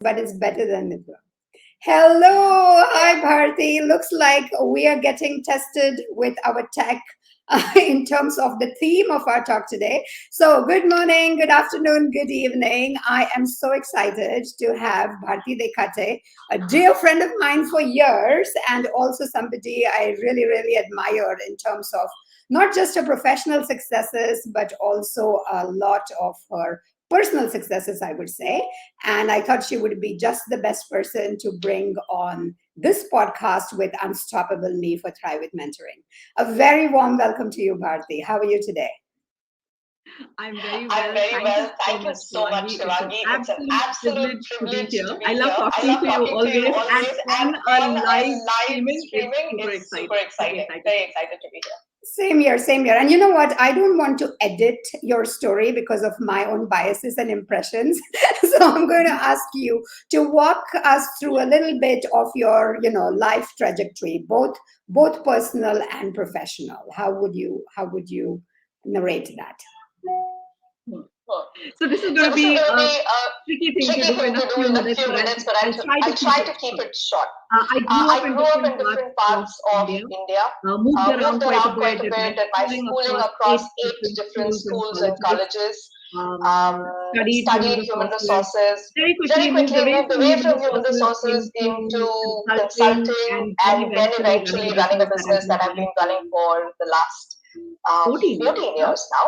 but it's better than never. Hello, hi Bharti. Looks like we are getting tested with our tech in terms of the theme of our talk today. So, good morning, good afternoon, good evening. I am so excited to have Bharti Dekate, a dear friend of mine for years, and also somebody I really, really admire in terms of not just her professional successes, but also a lot of her personal successes, I would say. And I thought she would be just the best person to bring on this podcast with Unstoppable Me for Thrive with Mentoring. A very warm welcome to you, Bharti. How are you today? I'm very I'm well. very Thank you well. so Thank you much, so much, Shivangi. It's an Shivangi. It's an absolute absolute privilege to be privilege here. to be I love here. I talking love to you talking to you always, and always, and on a on a live live streaming, it's streaming, super it's super exciting. Very exciting. excited to Very be here. excited to be here. Same here, same here. And you know what? I don't want to edit your story because of my own biases and impressions. So I'm going to ask you to walk us through a little bit of your, life trajectory, both personal and professional. How would you narrate that? Hmm. Hmm. So this is So going to this is be going to a be a tricky thing to tricky do thing in to a do few in a minutes, few but minutes, but I'll try to I'll keep try it to keep short. it short. I grew up I in grew up different in different parts of parts of India, India, moved moved around quite a around bit, quite a did my bit, did my schooling schooling across across 8 eight different different schools and schools and colleges, colleges, studied studied human human resources, resources, very very quickly moved quickly away moved from away human from human resources resources into into consulting, consulting and then and then eventually running eventually a running a business that I've business been that I've running been running for for the last 14 years 14 now. years now.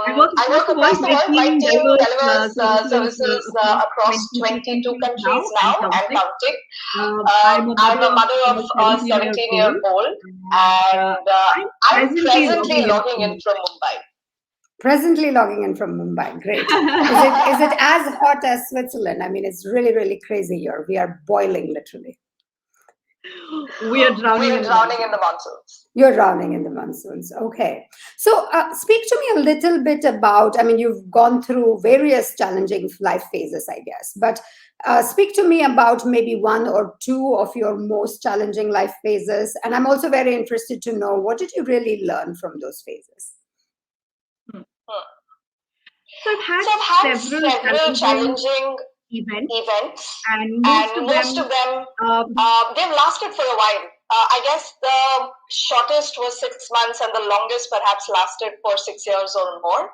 I work I across work the world. across the My world. My team team delivers delivers services services across across 22 22 countries countries now and now and counting. counting. I'm a I'm mother a of mother of a a 17-year 17-year old, old, and and I'm I'm presently presently logging in logging in from from Mumbai. Presently logging in from Mumbai. Great. Is it as hot as Switzerland? I mean, it's really, really crazy here. We are boiling literally. We are We drowning are in the drowning in the monsoon. monsoons. You're drowning in the monsoons. Okay. So, speak to me a little bit about, I mean, you've gone through various challenging life phases, I guess, but speak to me about maybe one or two of your most challenging life phases. And I'm also very interested to know, what did you really learn from those phases? Hmm. Hmm. So I've had So I've had several several challenging challenging events, events, and most and of most of them them um, they've lasted for a while. I guess the shortest was 6 months, and the longest perhaps lasted for 6 years or more.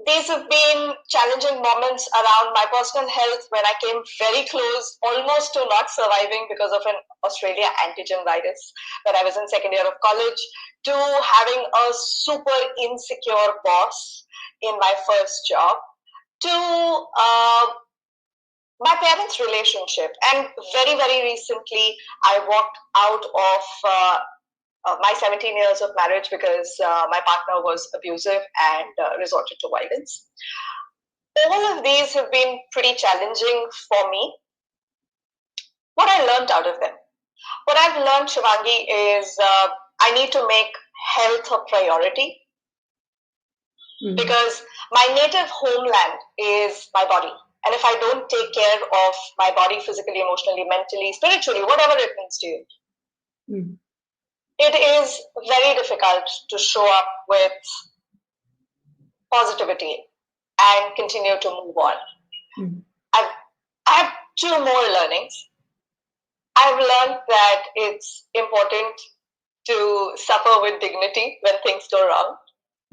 These have been challenging moments around my personal health when I came very close, almost to not surviving because of an Australia antigen virus when I was in second year of college, to having a super insecure boss in my first job, to my parents' relationship. And very, very recently, I walked out of my 17 years of marriage because my partner was abusive and resorted to violence. All of these have been pretty challenging for me. What I learned out of them, what I've learned, Shivangi, is I need to make health a priority because my native homeland is my body. And if I don't take care of my body physically, emotionally, mentally, spiritually, whatever it means to you, it is very difficult to show up with positivity and continue to move on. I've, I have two more learnings. I've learned that it's important to suffer with dignity when things go wrong,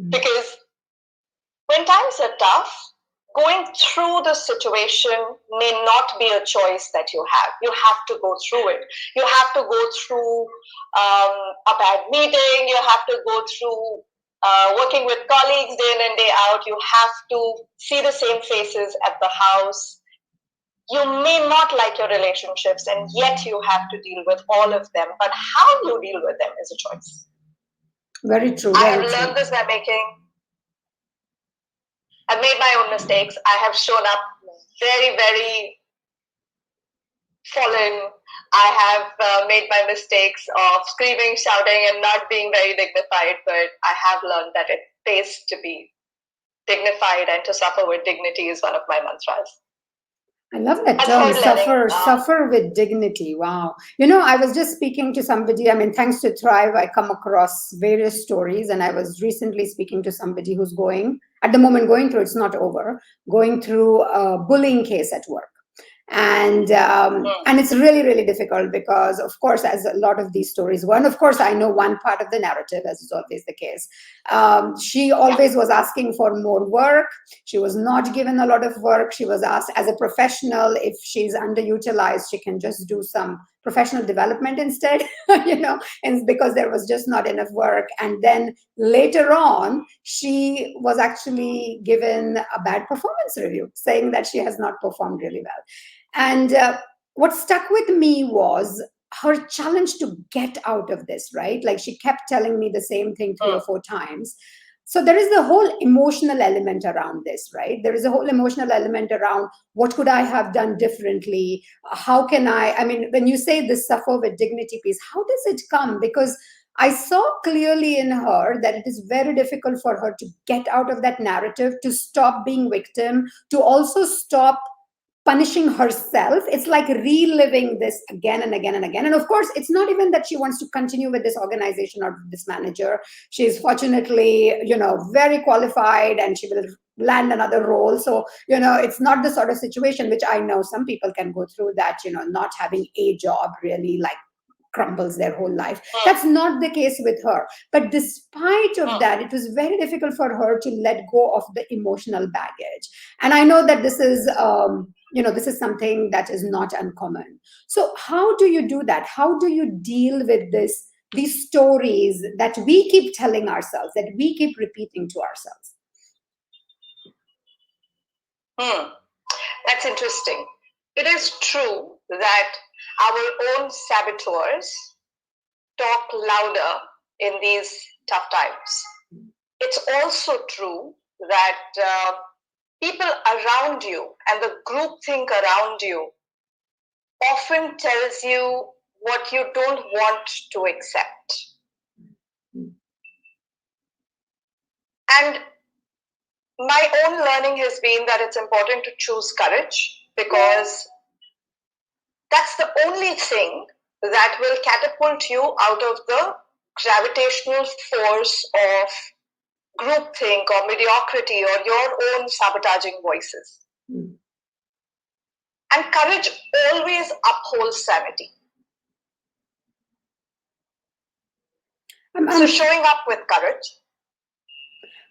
because when times are tough, going through the situation may not be a choice that you have. You have to go through it. You have to go through a bad meeting. You have to go through working with colleagues day in and day out. You have to see the same faces at the house. You may not like your relationships, and yet you have to deal with all of them. But how you deal with them is a choice. Very true. I Very have true. learned this by I've made my own mistakes. I have shown up very, very fallen. I have made my mistakes of screaming, shouting, and not being very dignified, but I have learned that it pays to be dignified and to suffer with dignity is one of my mantras. I love that A term, third learning. suffer with dignity. Wow. You know, I was just speaking to somebody. I mean, thanks to Thrive, I come across various stories, and I was recently speaking to somebody who's at the moment, going through, it's not over, going through a bullying case at work. And it's really, really difficult because, of course, as a lot of these stories, one, of course, I know one part of the narrative, as is always the case. She always was asking for more work. She was not given a lot of work. She was asked, as a professional, if she's underutilized, she can just do some professional development instead, and because there was just not enough work. And then later on, she was actually given a bad performance review, saying that she has not performed really well. And what stuck with me was her challenge to get out of this, right? Like, she kept telling me the same thing 3 or 4 times. So there is the whole emotional element around this, right? There is a whole emotional element around what could I have done differently? How can I mean, when you say this suffer with dignity piece, how does it come? Because I saw clearly in her that it is very difficult for her to get out of that narrative, to stop being victim, to also stop punishing herself. It's like reliving this again and again and again. And of course, it's not even that she wants to continue with this organization or this manager. She's fortunately, very qualified, and she will land another role. So, it's not the sort of situation which I know some people can go through, that, not having a job really like crumbles their whole life. That's not the case with her. But despite of that, it was very difficult for her to let go of the emotional baggage. And I know that this is this is something that is not uncommon. So how do you do that? How do you deal with these stories that we keep telling ourselves, that we keep repeating to ourselves? That's interesting. It is true that our own saboteurs talk louder in these tough times. It's also true that people around you and the groupthink around you often tells you what you don't want to accept. And my own learning has been that it's important to choose courage, because that's the only thing that will catapult you out of the gravitational force of groupthink or mediocrity or your own sabotaging voices. And courage always upholds sanity. So showing up with courage.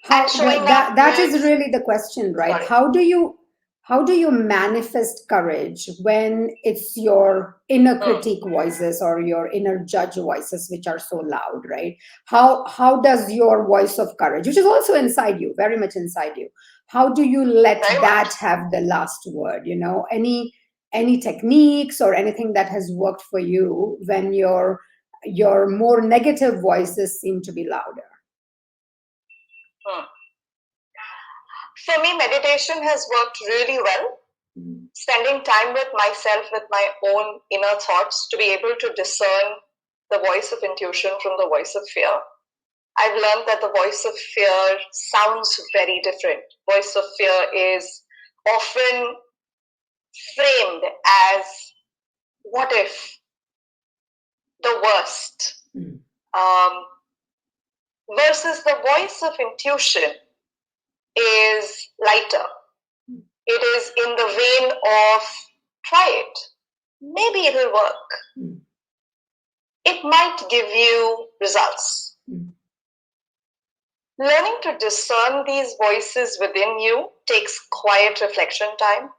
That is really the question, right? Sorry. How do you manifest courage when it's your inner critique voices or your inner judge voices which are so loud, right? How does your voice of courage, which is also inside you, very much inside you, how do you let that have the last word? Any techniques or anything that has worked for you when your more negative voices seem to be louder? For me, meditation has worked really well. Spending time with myself, with my own inner thoughts, to be able to discern the voice of intuition from the voice of fear. I've learned that the voice of fear sounds very different. Voice of fear is often framed as, what if? The worst. Versus the voice of intuition is lighter. It is in the vein of, try it. Maybe it'll work. It might give you results. Learning to discern these voices within you takes quiet reflection time.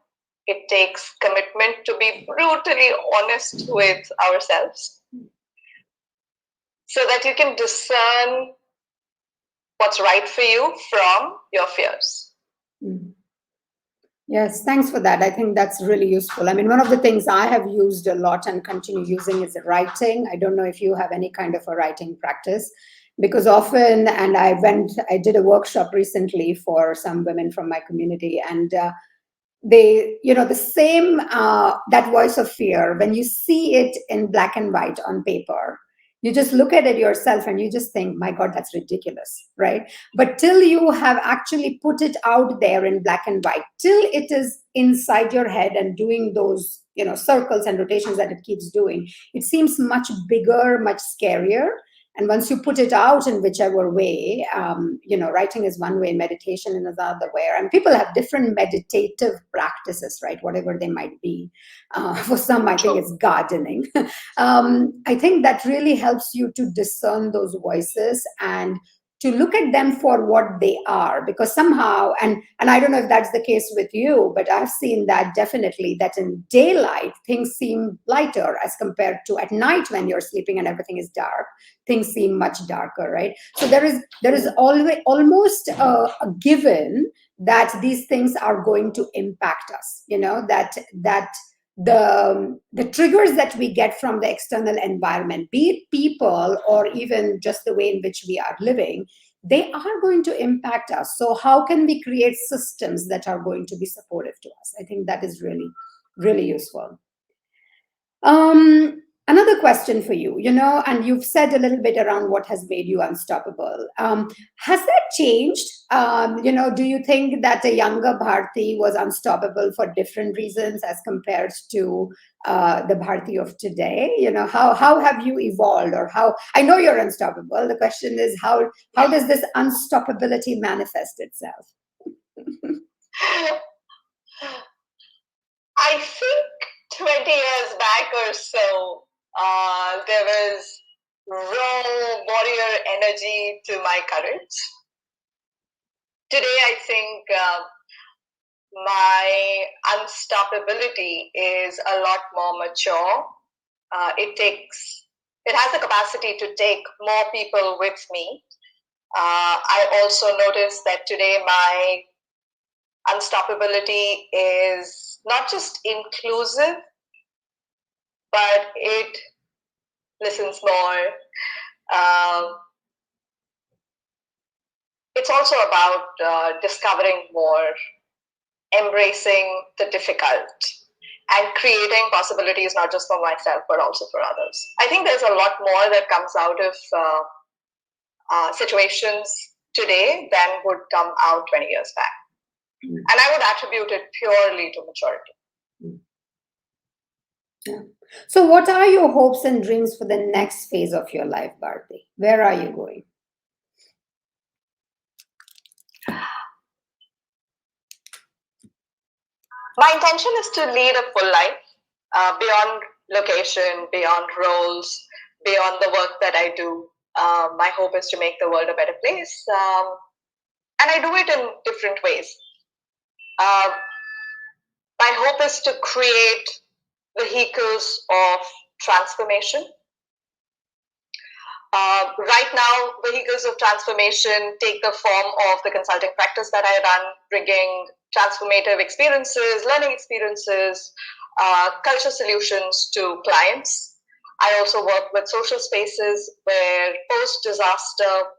It takes commitment to be brutally honest with ourselves, so that you can discern what's right for you from your fears. Yes, thanks for that. I think that's really useful. I mean, one of the things I have used a lot and continue using is writing. I don't know if you have any kind of a writing practice, because often, and I did a workshop recently for some women from my community, and they, the same, that voice of fear, when you see it in black and white on paper, You just look at it yourself and you just think, my God, that's ridiculous, right? But till you have actually put it out there in black and white, till it is inside your head and doing those, circles and rotations that it keeps doing, it seems much bigger, much scarier. And once you put it out in whichever way, writing is one way, meditation is another way. And people have different meditative practices, right? Whatever they might be. For some, I think it's gardening. I think that really helps you to discern those voices and to look at them for what they are, because somehow, and I don't know if that's the case with you, but I've seen that definitely, that in daylight things seem lighter as compared to at night when you're sleeping and everything is dark. Things seem much darker, right? So there is always almost a given that these things are going to impact us, that the triggers that we get from the external environment, be it people or even just the way in which we are living, they are going to impact us. So how can we create systems that are going to be supportive to us? I think that is really, really useful. Another question for you, and you've said a little bit around what has made you unstoppable. Has that changed? Do you think that a younger Bharti was unstoppable for different reasons as compared to the Bharti of today? How have you evolved, or how? I know you're unstoppable. The question is, how does this unstoppability manifest itself? I think 20 years back or so, there was raw warrior energy to my courage. Today, I think my unstoppability is a lot more mature. It has the capacity to take more people with me. I also noticed that today my unstoppability is not just inclusive, but it listens more. It's also about discovering more, embracing the difficult, and creating possibilities not just for myself, but also for others. I think there's a lot more that comes out of situations today than would come out 20 years back. And I would attribute it purely to maturity. Yeah. So what are your hopes and dreams for the next phase of your life, Bharti? Where are you going? My intention is to lead a full life, beyond location, beyond roles, beyond the work that I do. My hope is to make the world a better place. And I do it in different ways. My hope is to create vehicles of transformation. Right now, vehicles of transformation take the form of the consulting practice that I run, bringing transformative experiences, learning experiences, culture solutions to clients. I also work with social spaces where post-disaster,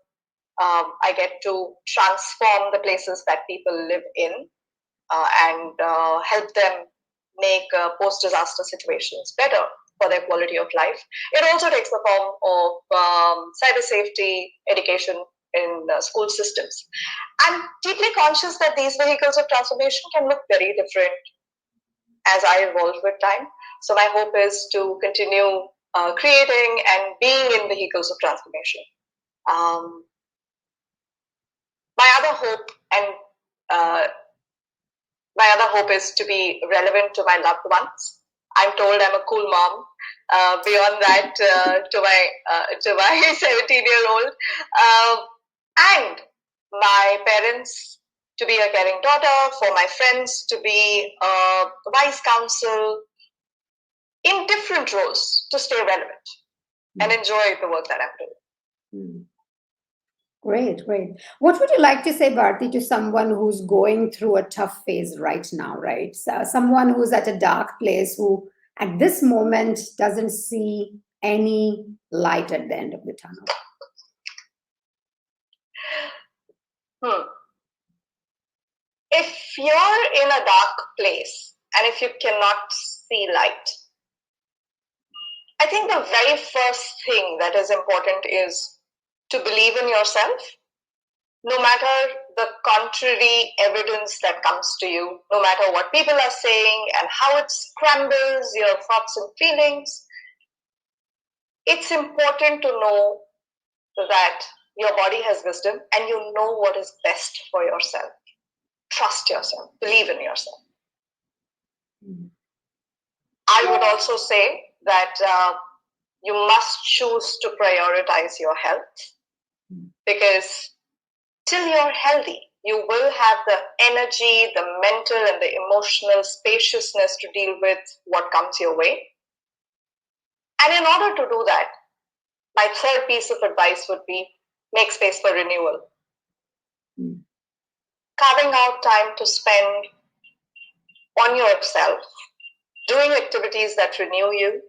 I get to transform the places that people live in and help them make post-disaster situations better for their quality of life. It also takes the form of cyber safety education in school systems. I'm deeply conscious that these vehicles of transformation can look very different as I evolve with time. So my hope is to continue creating and being in vehicles of transformation. My other hope and my other hope is to be relevant to my loved ones. I'm told I'm a cool mom. Beyond that, to my 17-year-old, and my parents to be a caring daughter, for my friends to be a wise counsel in different roles, to stay relevant and enjoy the work that I'm doing. Great, great. What would you like to say, Bharti, to someone who's going through a tough phase right now, right? So someone who's at a dark place, who at this moment doesn't see any light at the end of the tunnel? If you're in a dark place and if you cannot see light, I think the very first thing that is important is to believe in yourself, no matter the contrary evidence that comes to you, no matter what people are saying and how it scrambles your thoughts and feelings. It's important to know that your body has wisdom and you know what is best for yourself. Trust yourself, believe in yourself. I would also say that you must choose to prioritize your health, because till you're healthy, you will have the energy, the mental and the emotional spaciousness to deal with what comes your way. And in order to do that, my third piece of advice would be make space for renewal. Carving out time to spend on yourself, doing activities that renew you,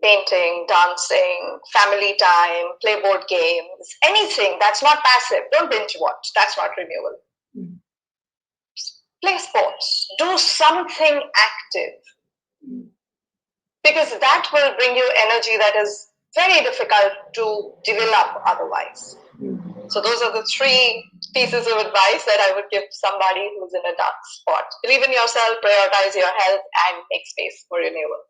painting, dancing, family time, play board games, anything that's not passive. Don't binge watch. That's not renewal. Play sports. Do something active, because that will bring you energy that is very difficult to develop otherwise. So those are the three pieces of advice that I would give somebody who's in a dark spot. Believe in yourself, prioritize your health, and make space for renewal.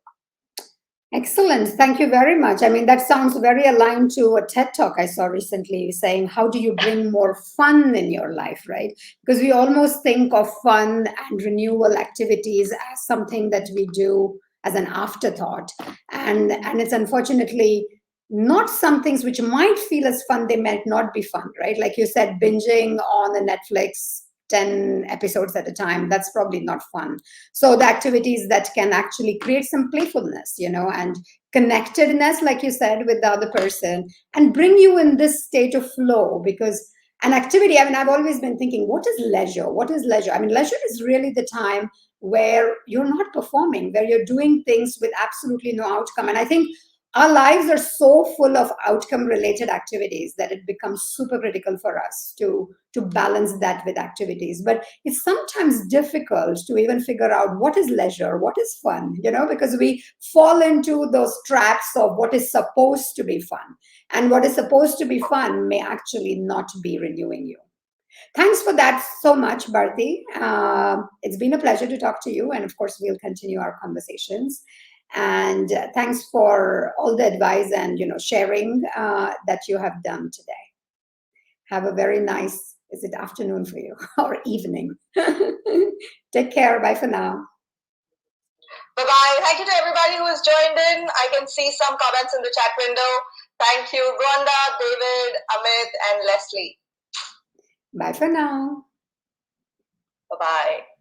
Excellent. Thank you very much. I mean, that sounds very aligned to a TED Talk I saw recently saying, how do you bring more fun in your life, right? Because we almost think of fun and renewal activities as something that we do as an afterthought. And it's unfortunately not some things which might feel as fun, they might not be fun, right? Like you said, binging on the Netflix 10 episodes at a time, that's probably not fun. So the activities that can actually create some playfulness, and connectedness, like you said, with the other person, and bring you in this state of flow. Because an activity, I mean, I've always been thinking, what is leisure? What is leisure? I mean, leisure is really the time where you're not performing, where you're doing things with absolutely no outcome. And I think our lives are so full of outcome related activities that it becomes super critical for us to balance that with activities. But it's sometimes difficult to even figure out what is leisure, what is fun, because we fall into those traps of what is supposed to be fun, and what is supposed to be fun may actually not be renewing you. Thanks for that so much, Bharti. It's been a pleasure to talk to you, and of course we'll continue our conversations. And thanks for all the advice and sharing that you have done today. Have a very nice, is it afternoon for you or evening? Take care. Bye for now. Bye-bye. Thank you to everybody who has joined in. I can see some comments in the chat window. Thank you, Rhonda, David, Amit, and Leslie. Bye for now. Bye-bye.